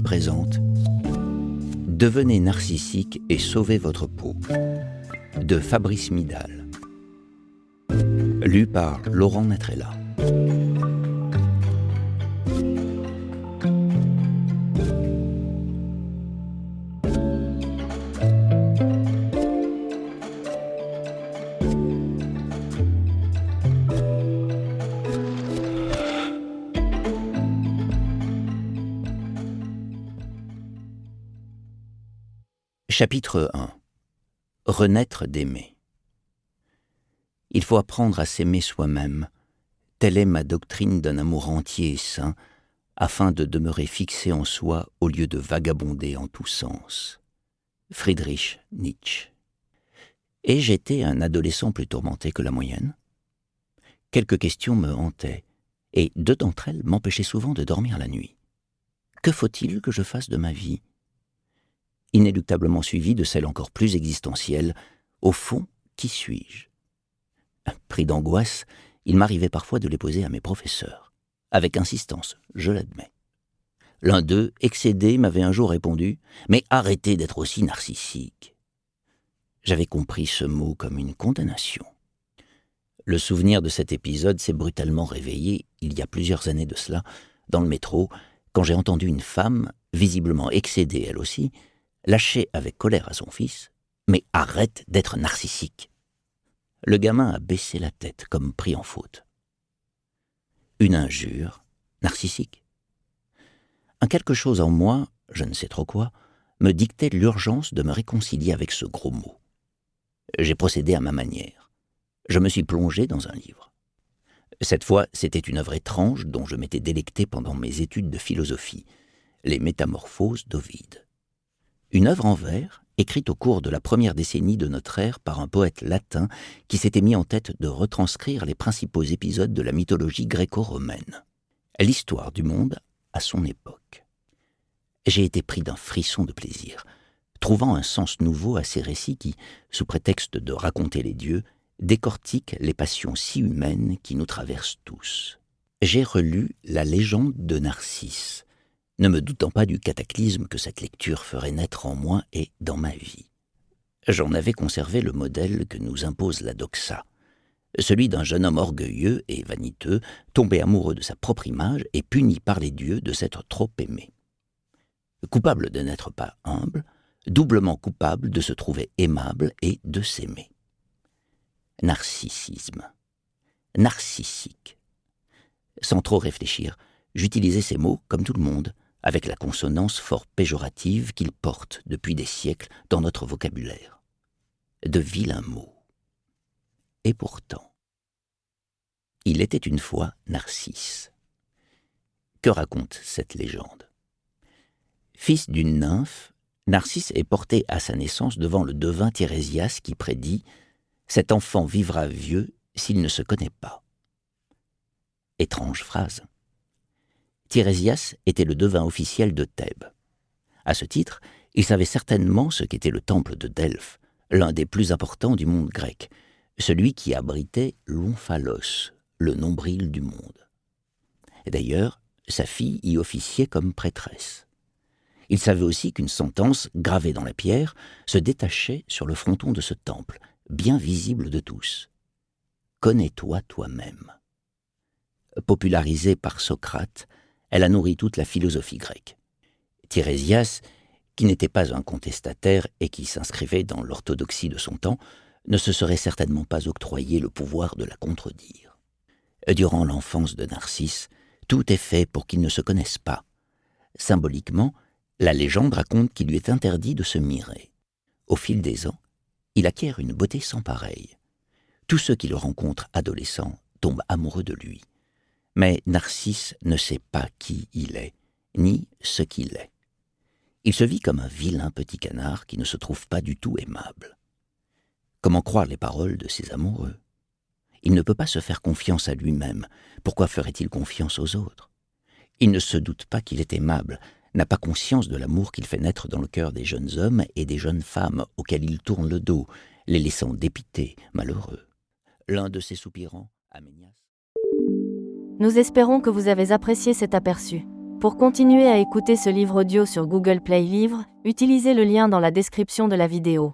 présente Devenez narcissique et sauvez votre peau de Fabrice Midal. Lu par Laurent Natrella. Chapitre 1. Renaître d'aimer. Il faut apprendre à s'aimer soi-même. Telle est ma doctrine d'un amour entier et sain, afin de demeurer fixé en soi au lieu de vagabonder en tous sens. Friedrich Nietzsche. Et j'étais un adolescent plus tourmenté que la moyenne. Quelques questions me hantaient, et deux d'entre elles m'empêchaient souvent de dormir la nuit. Que faut-il que je fasse de ma vie ? Inéluctablement suivi de celle encore plus existentielle, au fond, qui suis-je ? Pris d'angoisse, il m'arrivait parfois de les poser à mes professeurs. Avec insistance, je l'admets. L'un d'eux, excédé, m'avait un jour répondu « Mais arrêtez d'être aussi narcissique !» J'avais compris ce mot comme une condamnation. Le souvenir de cet épisode s'est brutalement réveillé, il y a plusieurs années de cela, dans le métro, quand j'ai entendu une femme, visiblement excédée elle aussi, lâcher avec colère à son fils « Mais arrête d'être narcissique !» Le gamin a baissé la tête comme pris en faute. Une injure narcissique. Un quelque chose en moi, je ne sais trop quoi, me dictait l'urgence de me réconcilier avec ce gros mot. J'ai procédé à ma manière. Je me suis plongé dans un livre. Cette fois, c'était une œuvre étrange dont je m'étais délecté pendant mes études de philosophie, les Métamorphoses d'Ovide. Une œuvre en vers, écrite au cours de la première décennie de notre ère par un poète latin qui s'était mis en tête de retranscrire les principaux épisodes de la mythologie gréco-romaine. L'histoire du monde à son époque. J'ai été pris d'un frisson de plaisir, trouvant un sens nouveau à ces récits qui, sous prétexte de raconter les dieux, décortiquent les passions si humaines qui nous traversent tous. J'ai relu la légende de Narcisse, ne me doutant pas du cataclysme que cette lecture ferait naître en moi et dans ma vie. J'en avais conservé le modèle que nous impose la doxa, celui d'un jeune homme orgueilleux et vaniteux, tombé amoureux de sa propre image et puni par les dieux de s'être trop aimé. Coupable de n'être pas humble, doublement coupable de se trouver aimable et de s'aimer. Narcissisme. Narcissique. Sans trop réfléchir, j'utilisais ces mots comme tout le monde, avec la consonance fort péjorative qu'ils portent depuis des siècles dans notre vocabulaire. De vilains mots. Et pourtant, il était une fois Narcisse. Que raconte cette légende ? Fils d'une nymphe, Narcisse est porté à sa naissance devant le devin Tirésias qui prédit « Cet enfant vivra vieux s'il ne se connaît pas ». Étrange phrase. Tirésias était le devin officiel de Thèbes. À ce titre, il savait certainement ce qu'était le temple de Delphes, l'un des plus importants du monde grec, celui qui abritait l'omphalos, le nombril du monde. D'ailleurs, sa fille y officiait comme prêtresse. Il savait aussi qu'une sentence, gravée dans la pierre, se détachait sur le fronton de ce temple, bien visible de tous. « Connais-toi toi-même ». Popularisée par Socrate, elle a nourri toute la philosophie grecque. Tirésias, qui n'était pas un contestataire et qui s'inscrivait dans l'orthodoxie de son temps, ne se serait certainement pas octroyé le pouvoir de la contredire. Durant l'enfance de Narcisse, tout est fait pour qu'ils ne se connaissent pas. Symboliquement, la légende raconte qu'il lui est interdit de se mirer. Au fil des ans, il acquiert une beauté sans pareille. Tous ceux qui le rencontrent adolescent tombent amoureux de lui. Mais Narcisse ne sait pas qui il est, ni ce qu'il est. Il se vit comme un vilain petit canard qui ne se trouve pas du tout aimable. Comment croire les paroles de ses amoureux ? Il ne peut pas se faire confiance à lui-même. Pourquoi ferait-il confiance aux autres ? Il ne se doute pas qu'il est aimable, n'a pas conscience de l'amour qu'il fait naître dans le cœur des jeunes hommes et des jeunes femmes auxquels il tourne le dos, les laissant dépités, malheureux. L'un de ses soupirants, Aménias. Nous espérons que vous avez apprécié cet aperçu. Pour continuer à écouter ce livre audio sur Google Play Livres, utilisez le lien dans la description de la vidéo.